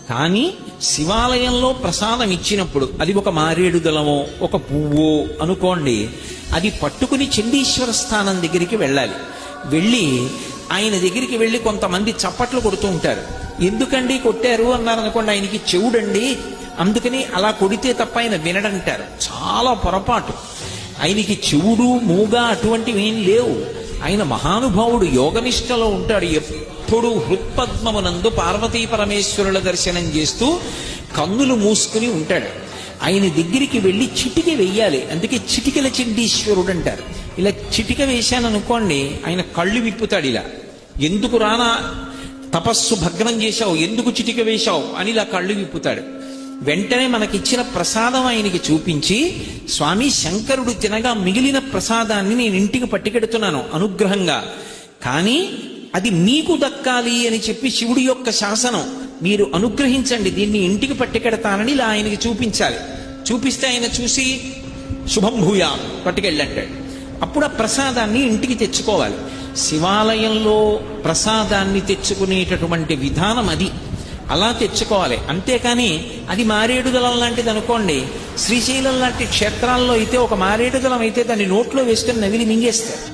కానీ శివాలయంలో ప్రసాదం ఇచ్చినప్పుడు అది ఒక మారేడు దళమో ఒక పువ్వో అనుకోండి, అది పట్టుకుని చండీశ్వర స్థానం దగ్గరికి వెళ్ళాలి. వెళ్ళి ఆయన దగ్గరికి వెళ్ళి కొంతమంది చప్పట్లు కొడుతూ ఉంటారు. ఎందుకండి కొట్టారు అన్నారనుకోండి, ఆయనకి చెవుడండి అందుకని అలా కొడితే తప్ప ఆయన వినడంటారు. చాలా పొరపాటు. ఆయనకి చెవుడు మూగ అటువంటివి ఏం లేవు. ఆయన మహానుభావుడు, యోగనిష్టలో ఉంటాడు. ఎప్పుడు హృత్పద్మమునందు పార్వతీ పరమేశ్వరుల దర్శనం చేస్తూ కన్నులు మూసుకుని ఉంటాడు. ఆయన దగ్గరికి వెళ్ళి చిటిక వెయ్యాలి. అందుకే చిటికల చండీశ్వరుడు అంటారు. ఇలా చిటిక వేశాననుకోండి, ఆయన కళ్ళు విప్పుతాడు. ఇలా ఎందుకు రానా తపస్సు భగ్నం చేశావు, ఎందుకు చిటిక వేశావు అని ఇలా కళ్ళు విప్పుతాడు. వెంటనే మనకిచ్చిన ప్రసాదం ఆయనకి చూపించి, స్వామి శంకరుడు తినగా మిగిలిన ప్రసాదాన్ని నేను ఇంటికి పట్టుకెడుతున్నాను అనుగ్రహంగా, కానీ అది మీకు దక్కాలి అని చెప్పి శివుడి యొక్క శాసనం, మీరు అనుగ్రహించండి, దీన్ని ఇంటికి పట్టుకెడతానని ఇలా ఆయనకి చూపించాలి. చూపిస్తే ఆయన చూసి శుభం భూయా పట్టుకెళ్ళంటాడు. అప్పుడు ఆ ప్రసాదాన్ని ఇంటికి తెచ్చుకోవాలి. శివాలయంలో ప్రసాదాన్ని తెచ్చుకునేటటువంటి విధానం అది. అలా తెచ్చుకోవాలి. అంతేకాని అది మారేడు దళం లాంటిది అనుకోండి, శ్రీశైలం లాంటి క్షేత్రాల్లో అయితే ఒక మారేడు దళం అయితే దాన్ని నోట్లో వేసుకొని నవిలి మింగేస్తారు.